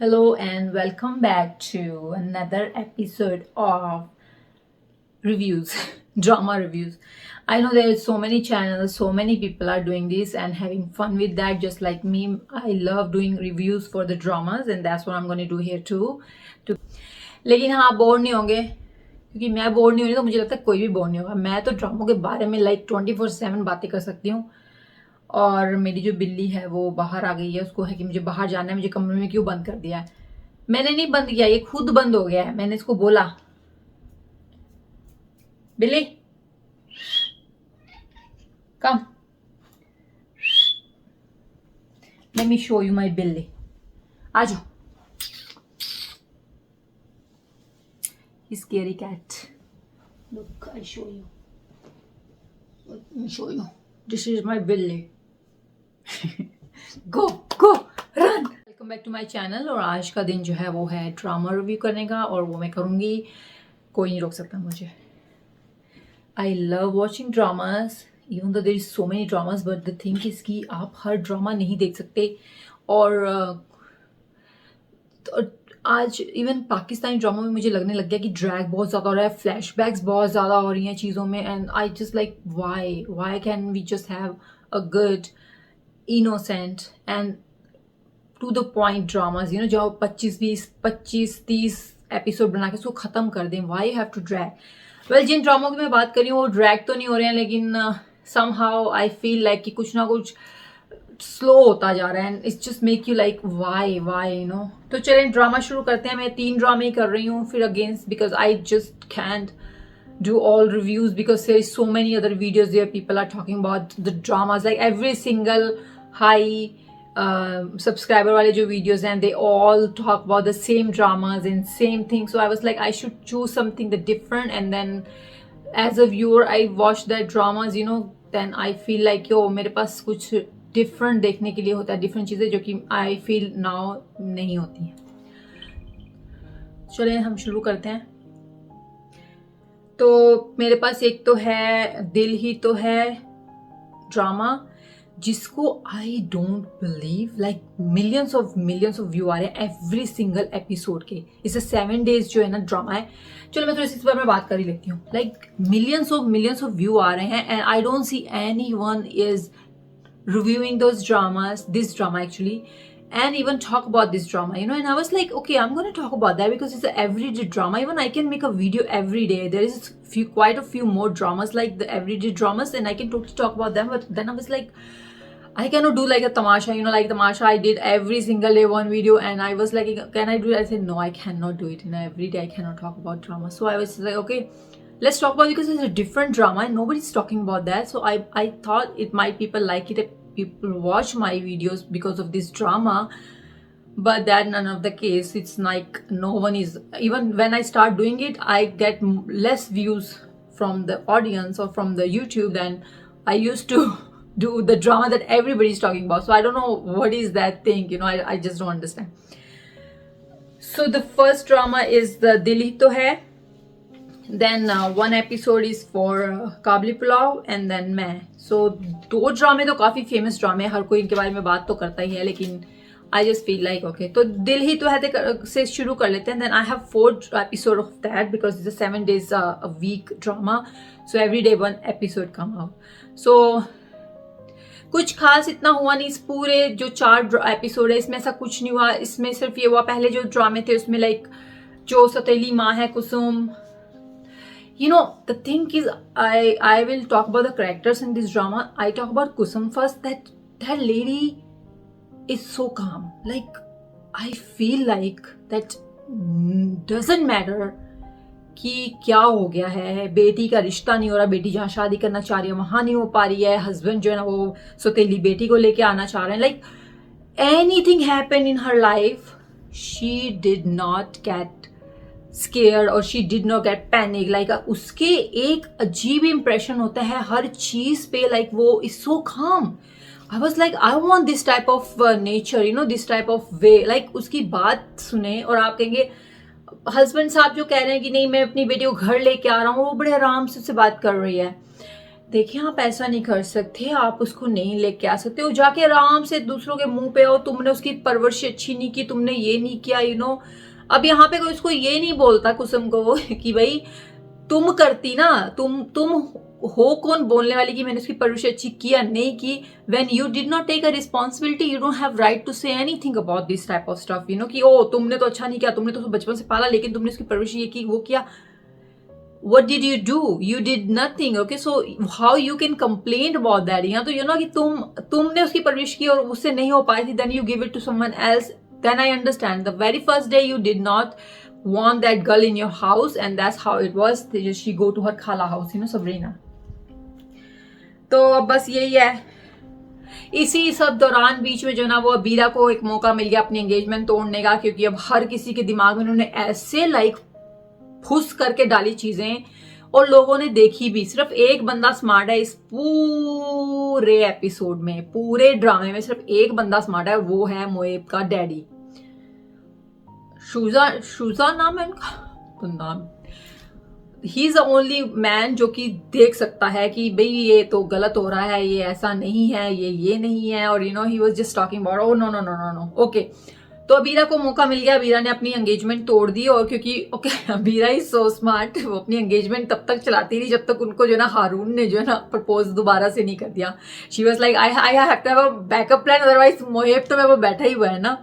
Hello and welcome back to another episode of reviews, drama reviews. I know there are so many channels, so many people are doing this and having fun with that, just like me. I love doing reviews for the dramas, and that's what I'm going to do here too. लेकिन हाँ, bore नहीं होंगे क्योंकि मैं bore नहीं हो रही, तो मुझे लगता है कोई भी बोर नहीं होगा. मैं तो ड्रामों के बारे में 24/7 बातें कर सकती हूँ. और मेरी जो बिल्ली है वो बाहर आ गई है, उसको है कि मुझे बाहर जाना है, मुझे कमरे में क्यों बंद कर दिया है. मैंने नहीं बंद किया, ये खुद बंद हो गया है. मैंने इसको बोला, बिल्ली come, let me show you my बिल्ली. आ जाओ. Scary cat. Look, I show you. Let me show you. This is my बिल्ली. Go go run. Welcome back to my channel. और आज का दिन जो है वो है ड्रामा रिव्यू करने का, और वो मैं करूँगी. कोई नहीं रोक सकता मुझे. I love watching dramas, even though there is so many dramas, but the thing is कि आप हर ड्रामा नहीं देख सकते. और तो आज इवन पाकिस्तानी ड्रामा में मुझे लगने लग गया कि ड्रैग बहुत ज़्यादा हो रहा है, फ्लैशबैक्स बहुत ज़्यादा हो रही हैं चीज़ों में. And I just like why can we just have a good innocent and to the point dramas, जो 25-30 एपिसोड बना के उसको ख़त्म कर दें. Why have to drag. Well, जिन ड्रामों की मैं बात कर रही हूँ वो ड्रैग तो नहीं हो रहे हैं, लेकिन समहाउ आई फील लाइक कि कुछ ना कुछ स्लो होता जा रहा है. And it's just make you like why. तो चलें ड्रामा शुरू करते हैं. मैं 3 ड्रामे ही कर रही हूँ फिर against, because I just can't do all reviews because there is so many other videos there. People are talking about the dramas, like every single high subscriber wale jo videos, and they all talk about the same dramas and same thing. So I was like, I should choose something the different, and then as a viewer I watch that dramas, then I feel like yo mere paas kuch different देखने के लिए होता है, different चीज़ें जो कि I feel now नहीं होती हैं. चलें हम शुरू करते हैं. तो मेरे पास एक तो है दिल ही तो है ड्रामा, जिसको I don't believe like millions of view आ रहे हैं एवरी सिंगल एपिसोड के. इसे 7 days जो है ना ड्रामा है. चलो मैं थोड़ी सी इस बारे में बात कर ही लेती हूँ. लाइक मिलियंस ऑफ व्यू आ रहे हैं, and I don't see any one is reviewing those dramas, this drama actually, and even talk about this drama, and I was like, okay, I'm going to talk about that because it's an everyday drama. Even I can make a video every day. There is quite a few more dramas like the everyday dramas, and I can totally talk about them. But then I was like, I cannot do like a tamasha, like tamasha I did every single day one video, and I was like, can I do it? I said no, I cannot do it. Every day I cannot talk about drama. So I was like, okay, let's talk about it because it's a different drama and nobody's talking about that. So I thought it might people like it, people watch my videos because of this drama, but that none of the case. It's like no one is, even when I start doing it I get less views from the audience or from the YouTube than I used to do the drama that everybody's talking about. So I don't know what is that thing, I just don't understand. So the first drama is the Dil Hi To Hai. Then one episode is for Kabuli pulao, and then मैं. So 2 ड्रामे तो काफ़ी famous ड्रामे हैं, हर कोई इनके बारे में बात तो करता ही है, लेकिन I just feel like okay, तो दिल ही तो है से शुरू कर लेते हैं. Then I have 4 episode of that because it's a 7 days a week drama, so every day 1 episode come out. So कुछ खास इतना हुआ नहीं. इस पूरे जो 4 एपिसोड है इसमें ऐसा कुछ नहीं हुआ. इसमें सिर्फ ये हुआ, पहले जो ड्रामे थे उसमें लाइक जो सौतेली माँ है कुसुम, the thing is, I will talk about the characters in this drama. I talk about Kusum first. That lady is so calm. Like I feel like that doesn't matter कि क्या हो गया है, बेटी का रिश्ता नहीं हो रहा, बेटी जहाँ शादी करना चाह रही है वहां नहीं हो पा रही है, हस्बैंड जो है ना वो सौतेली बेटी को लेके आना चाह रहे हैं. Like anything happen in her life, she did not gate scared or she did not get panic. like उसके एक अजीब impression होता है हर चीज पे. like वो is so calm. I was like, I want this type of nature, this type of way. like उसकी बात सुने और आप कहेंगे हस्बैंड साहब जो कह रहे हैं कि नहीं मैं अपनी बेटी को घर लेके आ रहा हूँ, वो बड़े आराम से उससे बात कर रही है. देखिए आप ऐसा नहीं कर सकते, आप उसको नहीं लेके आ सकते हो, जाके आराम से दूसरों के मुंह पे हो, तुमने उसकी परवरिश अच्छी नहीं की, तुमने ये नहीं किया, अब यहाँ पे कोई उसको ये नहीं बोलता कुसुम को कि भाई तुम करती ना, तुम हो कौन बोलने वाली कि मैंने उसकी परवरिश अच्छी की या नहीं की। When you did not take a responsibility, you don't have right to say anything about this type of stuff, कि ओ तुमने तो अच्छा नहीं किया, तुमने तो बचपन से पाला, लेकिन तुमने उसकी परवरिश ये की वो किया। What did you do? You did nothing. Okay, so how you can complain about that? या तो कि तुमने उसकी परवरिश की और उससे नहीं हो पाई थी, then you give it to someone else. Then I understand. The very first day you did not want that girl in your house, and that's how it was. She go to her khala house, Sabrina. तो अब बस यही है। इसी सब दौरान बीच में जो ना वो अबीरा को एक मौका मिल गया अपनी एंगेजमेंट तोड़ने का, क्योंकि अब हर किसी के दिमाग में उन्होंने ऐसे फुस करके डाली चीजें, और लोगों ने देखी भी। सिर्फ एक बंदा स्मार्ट है इस पूरे एपिसोड में, पूरे ड्रामे में सिर्फ एक बंदा स्मार्ट है, वो है मोएब का डैडी। शुजा नाम है उनका, नाम। He is the only man जो कि देख सकता है कि भाई ये तो गलत हो रहा है, ये ऐसा नहीं है, ये नहीं है, और he was just talking about oh no no no no no. Okay, तो अबीरा को मौका मिल गया, अबीरा ने अपनी एंगेजमेंट तोड़ दी, और क्योंकि अबीरा इज सो स्मार्ट, वो अपनी एंगेजमेंट तब तक चलाती रही जब तक उनको हारून ने प्रपोज दोबारा से नहीं कर दिया। She was like I have to have a backup plan, otherwise Moheb तो मैं वो बैठा ही हुआ है ना।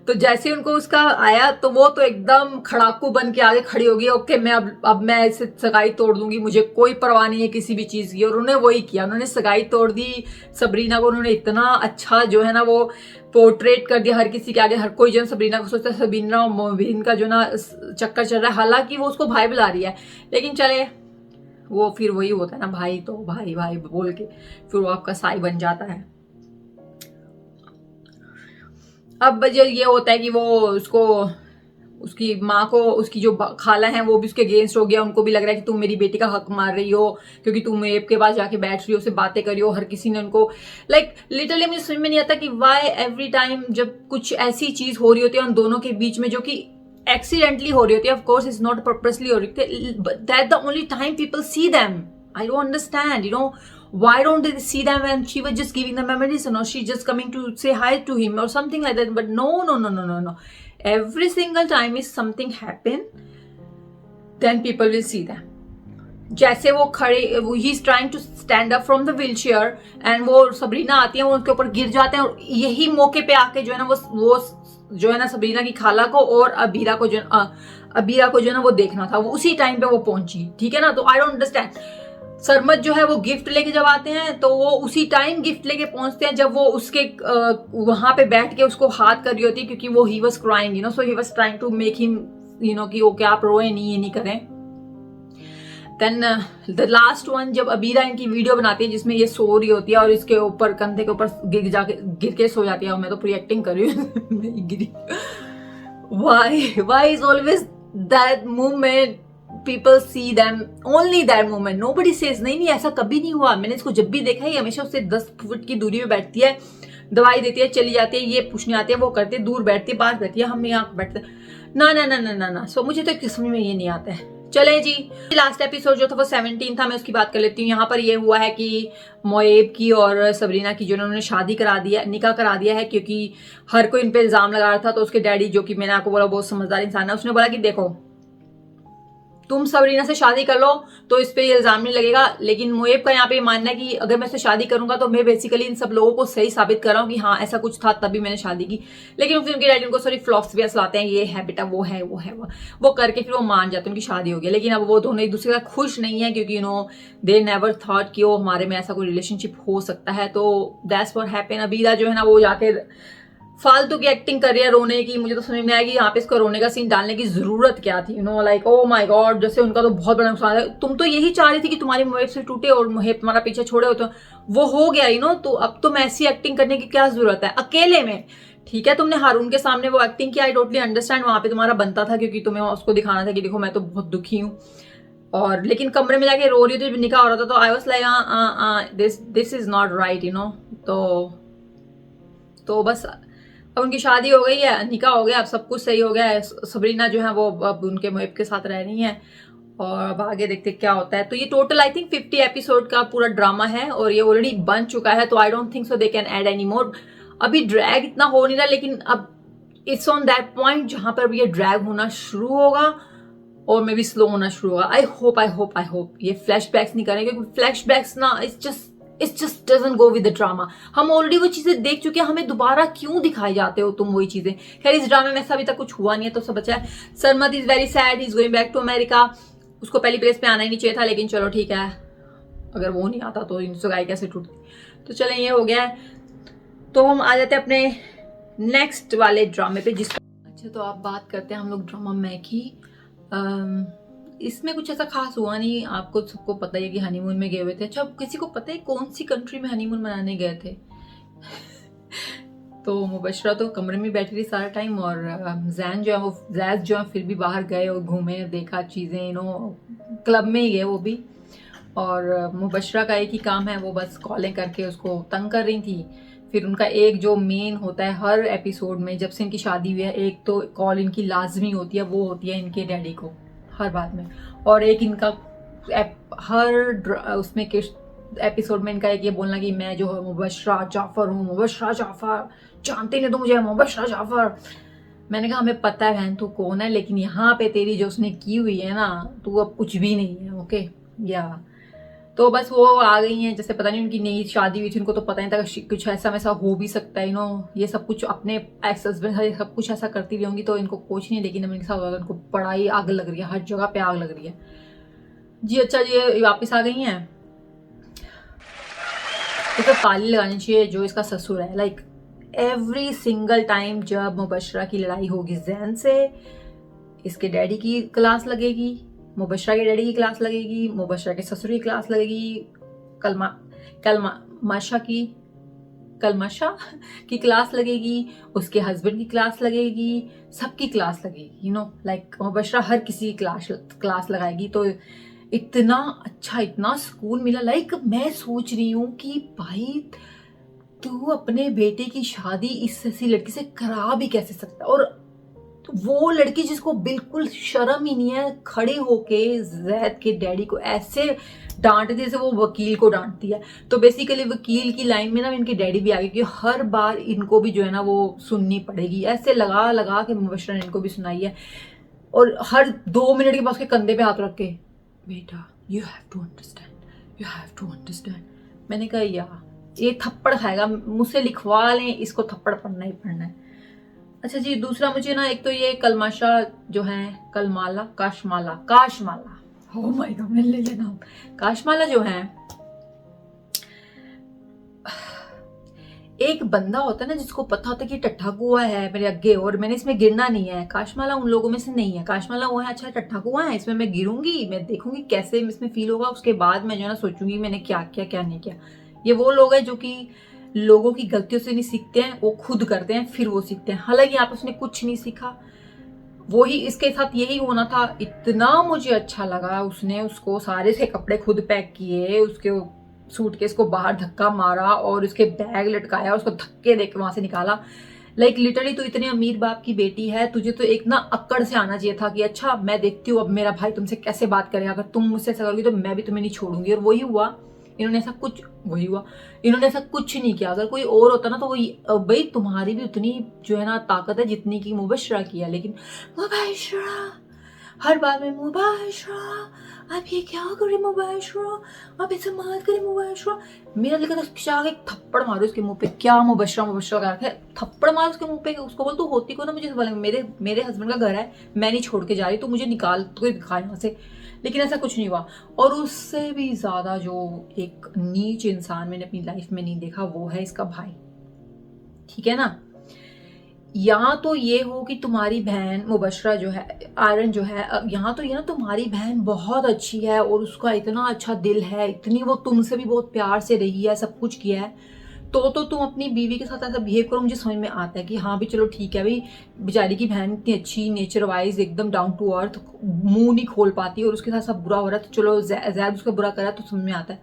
तो जैसे उनको उसका आया तो वो तो एकदम खड़ाकू बन के आगे खड़ी होगी। ओके, मैं अब मैं इसे सगाई तोड़ दूंगी, मुझे कोई परवाह नहीं है किसी भी चीज की। और उन्होंने वही किया, उन्होंने सगाई तोड़ दी। सबरीना को उन्होंने इतना अच्छा वो पोर्ट्रेट कर दिया हर किसी के आगे। हर कोई सबरीना को सोचता है सबरीना और मोबिन का चक्कर चल रहा है, हालांकि वो उसको भाई बुला रही है, लेकिन चले वो फिर वही होता है ना, भाई तो भाई भाई बोल के फिर वो आपका साई बन जाता है। अब जब ये होता है कि वो उसकी माँ को, उसकी जो खाला है वो भी उसके अगेंस्ट हो गया। उनको भी लग रहा है कि तुम मेरी बेटी का हक मार रही हो, क्योंकि तुम एब के पास जाके बैठ रही हो, उससे बातें कर रही हो। हर किसी ने उनको लिटरली मुझे समझ में नहीं आता कि वाई एवरी टाइम जब कुछ ऐसी चीज हो रही होती है उन दोनों के बीच में जो कि एक्सीडेंटली हो रही होती है, of course is not purposely हो रही होती, that the only time people see them. I don't understand, why don't they see them when she was just giving them a medicine, or she just coming to say hi to him or something like that. But no. Every single time is something happen, then people will see them. जैसे वो खड़े, he is trying to stand up from the wheelchair and वो Sabrina आती है, वो उनके ऊपर गिर जाते हैं, और यही मौके पे आके वो सबरीना की खाला को और अबीरा को वो देखना था, वो उसी टाइम पे वो पहुंची। ठीक है ना, तो आई डोंट अंडरस्टैंड। सरमत वो गिफ्ट लेके जब आते हैं तो वो उसी टाइम गिफ्ट लेके पहुंचते हैं जब वो उसके वहां पे बैठ के उसको हाथ कर रही होती है, क्योंकि वो he was crying, so he was trying to make him कि ओके आप रोए नहीं, ये नहीं करें। देन द लास्ट वन, जब अबीरा इनकी वीडियो बनाती है जिसमें ये सो रही होती है और इसके ऊपर कंधे के ऊपर गिर के सो जाती है, और मैं तो पूरी एक्टिंग कर रही हूँ गिरी। Why is always that moment people see them, only that moment, nobody says नहीं ऐसा कभी नहीं हुआ। मैंने इसको जब भी देखा है हमेशा उससे 10 फुट की दूरी में बैठती है, दवाई देती है, चली जाती है, ये पूछने आती है, वो करती है, दूर बैठती है, बाहर बैठती है, हम यहाँ बैठते ना। सो मुझे तो किस्म में ये नहीं आता है। चले जी, लास्ट एपिसोड जो था वो 17 था, मैं उसकी बात कर लेती हूँ। यहाँ पर ये हुआ है कि मोएब की और सबरीना की उन्होंने शादी करा दिया, निकाह करा दिया है, क्योंकि हर कोई इन पे इल्जाम लगा रहा था। तो उसके डैडी, जो कि मैंने आपको बोला बहुत समझदार इंसान है, उसने बोला कि देखो तुम सबरीना से शादी कर लो तो इस पे इल्जाम नहीं लगेगा, लेकिन मोएब का यहाँ पे मानना है कि अगर मैं इससे शादी करूंगा तो मैं बेसिकली इन सब लोगों को सही साबित कर रहा हूँ कि हाँ ऐसा कुछ था तभी मैंने शादी की। लेकिन फिर उनके डैडी उनको सॉरी फ्लॉक्स भी लाते हैं, ये है बेटा, वो है वो करके फिर वो मान जाते हैं, उनकी शादी हो गई। लेकिन अब वो दोनों एक दूसरे का खुश नहीं है, क्योंकि दे नेवर थॉट कि वो हमारे में ऐसा कोई रिलेशनशिप हो सकता है। तो दैट्स व्हाट हैपेंड। अबीरा वो जाके फालतू की एक्टिंग कर रही है रोने की। मुझे तो समझ में आया कि यहाँ पे इसको रोने का सीन डालने की जरूरत क्या थी, लाइक ओ माय गॉड, जैसे उनका तो बहुत बड़ा नुकसान है। तुम तो यही चाह रही थी कि तुम्हारी मोहेब से टूटे और मोहेब तुम्हारा पीछे छोड़े हो, तो वो हो गया तो अब तुम ऐसी एक्टिंग करने की क्या जरूरत है अकेले में। ठीक है, तुमने हारून के सामने वो एक्टिंग किया, आई टोटली अंडरस्टैंड, वहां पे तुम्हारा बनता था, क्योंकि तुम्हें उसको दिखाना था कि देखो मैं तो बहुत दुखी हूँ। और लेकिन कमरे में जाके रो रही थी, निकाह हो रहा था, तो I was like this is not right, तो बस अब उनकी शादी हो गई है, निकाह हो गया, अब सब कुछ सही हो गया है। सबरीना वो अब उनके मोहेब के साथ रह रही है, और अब आगे देखते क्या होता है। तो ये टोटल आई थिंक 50 एपिसोड का पूरा ड्रामा है और ये ऑलरेडी बन चुका है, तो I don't think so they can add any more. अभी ड्रैग इतना हो नहीं रहा, लेकिन अब इट्स ऑन दैट पॉइंट जहां पर ये ड्रैग होना शुरू होगा और मे बी स्लो होना शुरू होगा। आई होप ये फ्लैशबैक्स नहीं करेंगे, क्योंकि फ्लैशबैक्स ना it's just doesn't go with the drama. हम ऑलरेडी वो चीजें देख चुके हैं, हमें दोबारा क्यों दिखाई जाते हो तुम वही चीजें। खैर इस ड्रामे में ऐसा अभी तक कुछ हुआ नहीं है तो सब बचा है। Sarmad is very sad, is going back to America. उसको पहली प्लेस पे आना ही नहीं चाहिए था, लेकिन चलो ठीक है, अगर वो नहीं आता तो इनसे गाय कैसे टूटती। तो चले ये हो गया है, तो हम आ जाते हैं अपने नेक्स्ट वाले ड्रामे पे जिसका अच्छा। तो आप बात करते हैं हम लोग ड्रामा मैं की। इसमें कुछ ऐसा खास हुआ नहीं, आपको सबको पता है कि हनीमून में गए हुए थे। अच्छा, किसी को पता है कौन सी कंट्री में हनीमून मनाने गए थे? तो मुबशरा तो कमरे में बैठी रही सारा टाइम, और जैन जो है फिर भी बाहर गए और घूमे, देखा चीज़ें, क्लब में ही गए वो भी। और मुबशरा का एक ही काम है, वो बस कॉलें करके उसको तंग कर रही थी। फिर उनका एक जो मेन होता है हर एपिसोड में, जब से इनकी शादी हुई है, एक तो कॉल इनकी लाजमी होती है, वो होती है इनके डैडी को हर बात में। और एक इनका हर उसमें एपिसोड में इनका एक ये बोलना कि मैं जो है मुबशरा जाफर हूँ, मुबशरा जाफर, जानते नहीं तो मुझे मुबशरा जाफर। मैंने कहा हमें पता है बहन तू कौन है, लेकिन यहाँ पे तेरी जो उसने की हुई है ना, तू अब कुछ भी नहीं है। ओके या तो बस वो आ गई हैं, जैसे पता नहीं उनकी नई शादी हुई थी, उनको तो पता नहीं था कुछ ऐसा वैसा हो भी सकता है। ये सब कुछ अपने एक्स हस्बैंड सब कुछ ऐसा करती भी होंगी, तो इनको कुछ नहीं, लेकिन इनके साथ उनको बड़ा ही आग लग रही है, हर जगह पे आग लग रही है जी। अच्छा जी वापस आ गई हैं, तो ताली लगानी चाहिए जो इसका ससुर है। लाइक एवरी सिंगल टाइम जब मुबशरा की लड़ाई होगी जैन से, इसके डैडी की क्लास लगेगी, मुबशरा के डैडी की क्लास लगेगी, मुबशरा के ससुर की क्लास लगेगी, कलमशा की क्लास लगेगी, उसके हस्बैंड की क्लास लगेगी, सबकी क्लास लगेगी। लाइक मुबशरा हर किसी की क्लास लगाएगी। तो इतना अच्छा, इतना सुकून मिला। लाइक मैं सोच रही हूँ कि भाई तू अपने बेटे की शादी इस ऐसी लड़की से करा भी कैसे सकता, और वो लड़की जिसको बिल्कुल शर्म ही नहीं है, खड़े होके जैद के डैडी को ऐसे डांटती जैसे वो वकील को डांटती है। तो बेसिकली वकील की लाइन में ना इनके डैडी भी आ गए, क्योंकि हर बार इनको भी जो है ना वो सुननी पड़ेगी। ऐसे लगा लगा के मुबशरा ने इनको भी सुनाई है, और हर 2 मिनट के बाद उसके कंधे पे हाथ रख के, बेटा you have to understand, you have to understand. मैंने कहा यार ये थप्पड़ खाएगा, मुझसे लिखवा लें, इसको थप्पड़ पड़ना ही पड़ना है। अच्छा जी, दूसरा मुझे ना एक तो ये कलमाशा जो है, काशमाला, ओह माय गॉड मैंने ले लेना। काशमाला जो है, एक बंदा होता है ना जिसको पता होता है कि टट्ठा कुआं है मेरे आगे और मैंने इसमें गिरना नहीं है। काशमाला उन लोगों में से नहीं है। काशमाला वो है, अच्छा टट्ठा कुआं है, इसमें मैं गिरूंगी, मैं देखूंगी कैसे इसमें फील होगा, उसके बाद मैं जो है ना सोचूंगी मैंने क्या किया क्या नहीं किया। ये वो लोग हैं जो कि लोगों की गलतियों से नहीं सीखते हैं, वो खुद करते हैं फिर वो सीखते हैं। हालांकि यहाँ पे उसने कुछ नहीं सीखा, वही इसके साथ यही होना था। इतना मुझे अच्छा लगा, उसने उसको सारे से कपड़े खुद पैक किए, उसके सूटकेस को बाहर धक्का मारा और उसके बैग लटकाया, उसको धक्के देकर वहां से निकाला। लाइक लिटरली तू इतने अमीर बाप की बेटी है, तुझे तो एक ना अक्कड़ से आना चाहिए था कि अच्छा मैं देखती हूँ अब मेरा भाई तुमसे कैसे बात करेगा, अगर तुम मुझसे ऐसा करोगी तो मैं भी तुम्हें नहीं छोड़ूंगी। और इन्होंने ऐसा कुछ नहीं किया। अगर कोई और होता ना तो वो भाई तुम्हारी भी उतनी जो है ना ताकत है जितनी की मुबशरा की है, लेकिन मुबशरा हर बात में मुबशरा आप ये क्या करे मुबशरा, आप ऐसे मत करे मुबशरा। मेरा दिल करता है थप्पड़ मारो उसके मुंह पे। क्या मुबशरा का है, थप्पड़ मारो उसके मुंह पे, उसको बोल तू होती को ना मुझे बोले मेरे हस्बैंड का घर है, मैं नहीं छोड़ के जा रही, तो मुझे निकाल तो दिखा यहाँ से। लेकिन ऐसा कुछ नहीं हुआ। और उससे भी ज्यादा जो एक नीच इंसान मैंने अपनी लाइफ में नहीं देखा वो है इसका भाई। ठीक है ना, यहाँ तो ये हो कि तुम्हारी बहन मुबशरा जो है, आयरन जो है, यहाँ तो ये ना तुम्हारी बहन बहुत अच्छी है और उसका इतना अच्छा दिल है, इतनी वो तुमसे भी बहुत प्यार से रही है, सब कुछ किया है, तो तुम अपनी बीवी के साथ ऐसा बिहेव करो। मुझे समझ में आता है कि हाँ भी चलो ठीक है भाई, बेचारी की बहन इतनी अच्छी, नेचर वाइज एकदम डाउन टू अर्थ, मुंह नहीं खोल पाती और उसके साथ सब बुरा हो रहा है, तो चलो जैद उसका बुरा करा तो समझ में आता है।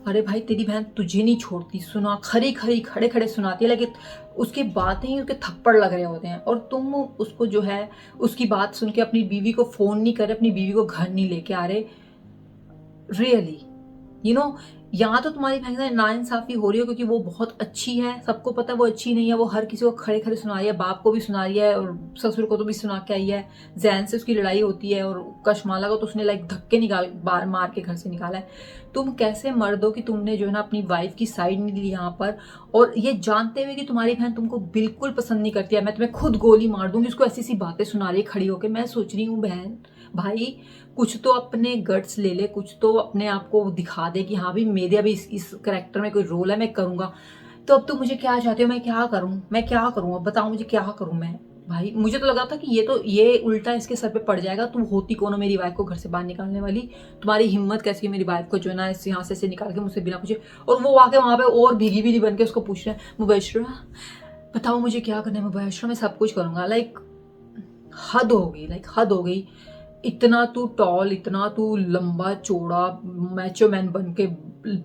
अरे भाई तेरी बहन तुझे नहीं छोड़ती, सुना खरी खरी खड़े खड़े सुनाती है, लेकिन उसकी बातें ही उसके थप्पड़ लग रहे होते हैं, और तुम उसको जो है उसकी बात सुन के अपनी बीवी को फोन नहीं करे, अपनी बीवी को घर नहीं लेके आ रहे। रियली यू नो, यहाँ तो तुम्हारी बहन से नाइंसाफी हो रही है, क्योंकि वो बहुत अच्छी है, सबको पता है वो अच्छी नहीं है, वो हर किसी को खड़े खड़े सुना रही है, बाप को भी सुना रही है और ससुर को तो भी सुना के आई है। जैन से उसकी लड़ाई होती है और कशमाला को तो उसने लाइक धक्के निकाल बार मार के घर से निकाला है। तुम कैसे मर्द हो कि तुमने जो है ना अपनी वाइफ की साइड नहीं ली यहाँ पर, और ये जानते हुए कि तुम्हारी बहन तुमको बिल्कुल पसंद नहीं करती है, मैं तुम्हें खुद गोली मार दूंगी, उसको ऐसी सी बातें सुना रही है खड़ी होकर। मैं सोच रही हूँ बहन भाई कुछ तो अपने गट्स ले ले, कुछ तो अपने आप को दिखा दे कि हाँ भी मेरे अभी इस करेक्टर में कोई रोल है, मैं करूंगा। तो अब तुम मुझे क्या चाहते हो, मैं क्या करूं, मैं क्या करूं, अब बताओ मुझे क्या करूं मैं। भाई मुझे तो लगा था कि ये उल्टा इसके सर पे पड़ जाएगा, तुम होती कौन हो मेरी वाइफ को घर से बाहर निकालने वाली, तुम्हारी हिम्मत कैसी है मेरी वाइफ को जो है ना इस यहाँ से निकाल के मुझसे बिना पूछे, और वो आके वहां पे और भीगी भीगी बन के उसको पूछ रहे हैं मुबशरा बताओ मुझे क्या करना है, मुबशरा मैं सब कुछ करूंगा। लाइक हद हो गई, लाइक हद हो गई। इतना तू टॉल, इतना तू लंबा चौड़ा मैचो मैन बन के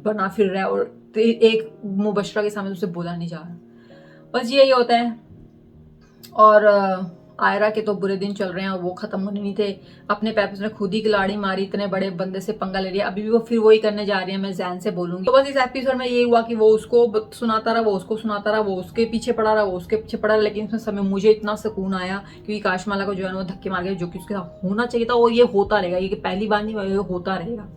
बना फिर रहा है, और एक मुबशरा के सामने तुझसे बोला नहीं जा रहा। बस यही होता है। और आयरा के तो बुरे दिन चल रहे हैं और वो खत्म होने नहीं थे। अपने पैर पे उसने खुद ही खिलाड़ी मारी, इतने बड़े बंदे से पंगा ले लिया, अभी भी वो फिर वही करने जा रही है। मैं जैन से बोलूंगी। तो बस इस एपिसोड में ये हुआ कि वो उसको सुनाता रहा, वो उसको सुनाता रहा, वो उसके पीछे पड़ा रहा, वो उसके पीछे पड़ा रहा, लेकिन उसमें समय मुझे इतना सुकून आया क्योंकि काशमाला को जो है वो धक्के मार गया, जो कि उसके साथ होना चाहिए था, और ये होता रहेगा, ये पहली बार नहीं, ये होता रहेगा।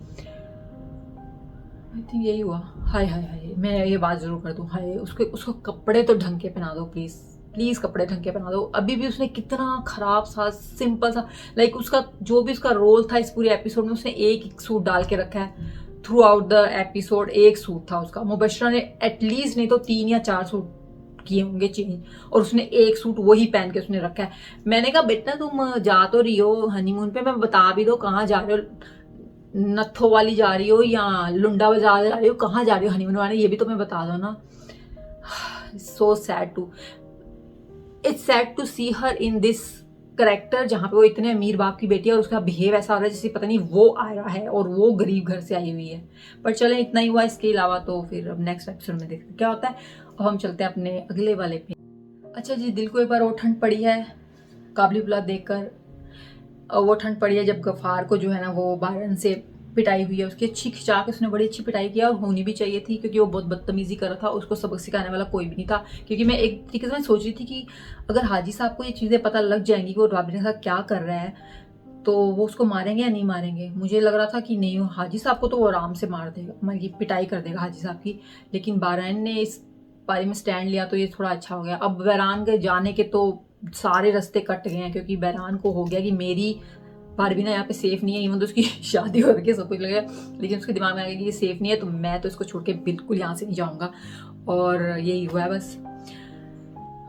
आई थिंक यही हुआ। हाय हाय हाय, मैं ये बात जरूर कर दूं, हाय उसको कपड़े तो ढंग के पहना दो प्लीज प्लीज, कपड़े ढंग के पहना दो। अभी भी उसने कितना खराब सा सिंपल सा, लाइक उसका जो भी उसका रोल था इस पूरे एपिसोड में, उसने एक सूट डाल के रखा है थ्रू आउट द एपिसोड, एक सूट था उसका। मुबशरा ने एटलीस्ट नहीं तो 3 या 4 सूट किए होंगे चेंज, और उसने एक सूट वही पहन के उसने रखा है। मैंने कहा बेटा तुम जा तो रही हो हनीमून पे, मैं बता भी दो कहाँ जा रहे हो, नत्थो वाली जा रही हो या लुंडा बाजार जा रही हो, कहाँ जा रही हो हनीमून वाले, ये भी तो मैं बता दो ना। So sad too, it's sad to see her in this character, जहां पे वो इतने अमीर बाप की बेटी है और उसका बिहेव ऐसा हो रहा है जैसे पता नहीं वो आया है और वो गरीब घर से आई हुई है। पर चले इतना ही हुआ, इसके अलावा तो फिर अब नेक्स्ट एपिसोड में देखते क्या होता है। और हम चलते हैं अपने अगले वाले पे। अच्छा जी, दिल को एक बार और ठंड पड़ी है काबुली देखकर। वो ठंड पड़ी है जब गफार को जो है ना वो बारन से पिटाई हुई है, उसकी अच्छी खिंचा के उसने बड़ी अच्छी पिटाई किया, और होनी भी चाहिए थी क्योंकि वो बहुत बदतमीजी कर रहा था, उसको सबक सिखाने वाला कोई भी नहीं था। क्योंकि मैं एक तरीके से मैं सोच रही थी कि अगर हाजी साहब को ये चीज़ें पता लग जाएंगी कि वो राबिया के साथ क्या कर रहा है, तो वो उसको मारेंगे या नहीं मारेंगे। मुझे लग रहा था कि नहीं, हाजी साहब को तो वो आराम से मार देगा, मतलब पिटाई कर देगा हाजी साहब की। लेकिन बारन ने इस बारे में स्टैंड लिया तो ये थोड़ा अच्छा हो गया। अब बहरान के जाने के तो सारे रास्ते कट गए हैं, क्योंकि बहरान को हो गया कि मेरी बारबीना यहाँ पे सेफ नहीं है। इवन तो उसकी शादी हो रखी है, सब कुछ लगे, लेकिन उसके दिमाग में आ गया कि ये सेफ नहीं है, तो मैं तो इसको छोड़ के बिल्कुल यहाँ से नहीं जाऊंगा। और यही हुआ है बस।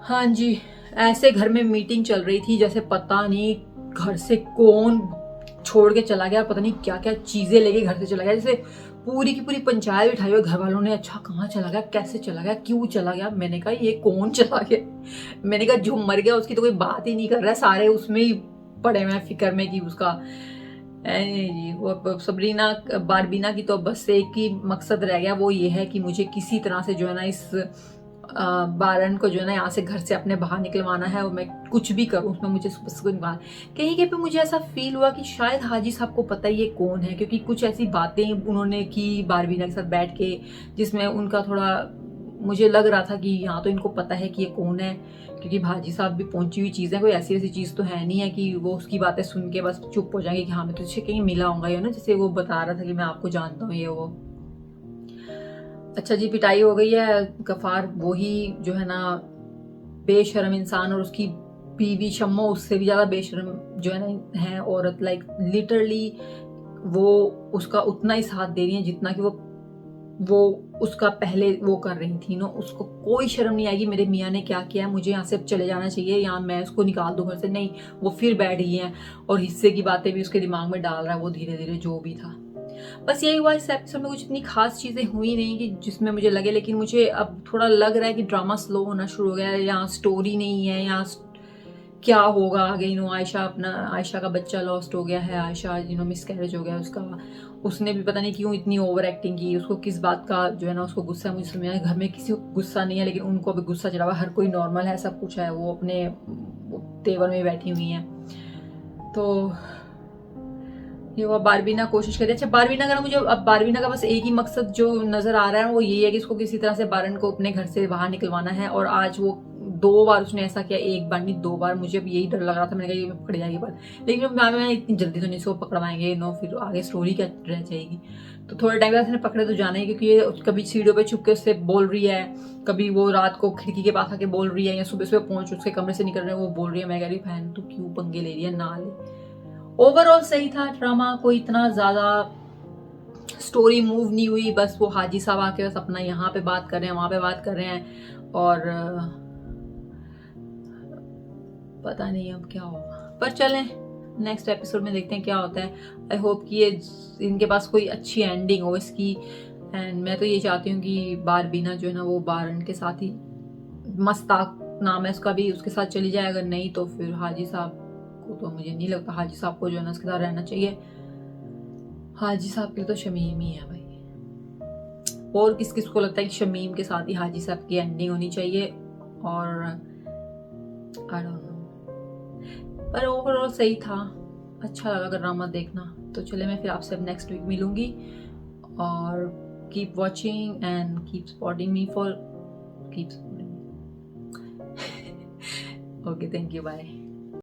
हाँ जी, ऐसे घर में मीटिंग चल रही थी जैसे पता नहीं घर से कौन छोड़ के चला गया, पता नहीं क्या क्या चीजें लेके घर से चला गया, जैसे पूरी की पूरी पंचायत बिठाई हुई घर वालों ने। अच्छा कहाँ चला गया, कैसे चला गया, क्यों चला गया। मैंने कहा ये कौन चला गया, मैंने कहा जो मर गया उसकी तो कोई बात ही नहीं कर रहा है, सारे उसमें ही पड़े हुए फिक्र में कि उसका जी। वो सबरीना बारबीना की तो बस एक ही मकसद रह गया, वो ये है कि मुझे किसी तरह से जो है ना इस बारन को जो है ना यहाँ से घर से अपने बाहर निकलवाना है, और मैं कुछ भी करूँ उसमें मुझे बस को निकाल। कहीं कहीं पे मुझे ऐसा फील हुआ कि शायद हाजी साहब को पता ही ये कौन है, क्योंकि कुछ ऐसी बातें उन्होंने की बारबीना के साथ बैठ के जिसमें उनका थोड़ा मुझे लग रहा था कि यहाँ तो इनको पता है कि ये कौन है। क्योंकि भाजी साहब भी पहुंची हुई चीज़ है, कोई ऐसी ऐसी चीज़ तो है नहीं है कि वो उसकी बातें सुन के बस चुप हो जाएंगे कि हाँ मैं तुझसे कहीं मिला होगा, ये ना जैसे वो बता रहा था कि मैं आपको जानता हूँ ये वो। अच्छा जी, पिटाई हो गई है। गफार वही जो है ना बेशरम इंसान, और उसकी बीवी शम्मो उससे भी ज़्यादा बेशरम जो है ना है औरत। लाइक लिटरली वो उसका उतना ही साथ दे रही है जितना कि वो उसका पहले वो कर रही थी ना। उसको कोई शर्म नहीं आएगी मेरे मियाँ ने क्या किया है, मुझे यहाँ से अब चले जाना चाहिए, यहाँ मैं उसको निकाल दूँ घर से। नहीं, वो फिर बैठ गई है और हिस्से की बातें भी उसके दिमाग में डाल रहा है वो धीरे धीरे, जो भी था। बस यही हुआ इस एपिसोड में। कुछ इतनी खास चीज़ें हुई नहीं कि जिसमें मुझे लगे, लेकिन मुझे अब थोड़ा लग रहा है कि ड्रामा स्लो होना शुरू हो गया है, यहाँ स्टोरी नहीं है, यहाँ क्या होगा आगे। आयशा का बच्चा लॉस्ट हो गया है, आयशा मिस कैरेज हो गया उसका। उसने भी पता नहीं क्यों इतनी ओवर एक्टिंग की, उसको किस बात का जो है ना उसको गुस्सा है, मुझे समझ घर में किसी को गुस्सा नहीं है, लेकिन उनको भी गुस्सा चढ़ा हुआ। हर कोई नॉर्मल है, सब कुछ है, वो अपने तेवर में बैठी हुई है। तो ये वो बारबीना कोशिश कर रही है। अच्छा, बारबीना का मुझे अब बारबीना का बस एक ही मकसद जो नजर आ रहा है वो यही है कि इसको किसी तरह से बारन को अपने घर से बाहर निकलवाना है। और आज वो 2 बार उसने ऐसा किया, एक बार नहीं 2 बार। मुझे अब यही डर लग रहा था, मैंने कहा ये पकड़ जाएगी पर, लेकिन मैं इतनी जल्दी तो नहीं इसको पकड़वाएंगे फिर आगे स्टोरी क्या रह जाएगी। तो थोड़े टाइम बाद इसने पकड़े तो जाना ही, क्योंकि ये कभी सीढ़ियों पे छुप के उससे बोल रही है, कभी वो रात को खिड़की के पास आके बोल रही है, या सुबह सुबह पहुंच उसके कमरे से निकल रहे हैं वो बोल रही है। मैं कह रही हूँ बहन तू क्यों पंगे ले रही है, ना ले। ओवरऑल सही था ड्रामा, कोई इतना ज्यादा स्टोरी मूव नहीं हुई। बस वो हाजी साहब आके बस अपना यहाँ पे बात कर रहे हैं, वहां पे बात कर रहे हैं, और पता नहीं अब क्या होगा। पर चलें नेक्स्ट एपिसोड में देखते हैं क्या होता है। आई होप कि ये इनके पास कोई अच्छी एंडिंग हो इसकी। एंड मैं तो ये चाहती हूँ कि बारबीना जो है ना वो बारन के साथ ही, मस्ताक नाम है उसका भी, उसके साथ चली जाए। अगर नहीं तो फिर हाजी साहब को, तो मुझे नहीं लगता हाजी साहब को जो है ना उसके साथ रहना चाहिए। हाजी साहब के लिए तो शमीम ही है भाई। और किस किस को लगता है कि शमीम के साथ ही हाजी साहब की एंडिंग होनी चाहिए, और आई डोंट नो। पर ओवरऑल सही था, अच्छा लगा ड्रामा देखना। तो चले मैं फिर आपसे अब नेक्स्ट वीक मिलूंगी, और keep watching and keep supporting me for keep supporting. Okay, thank you, bye.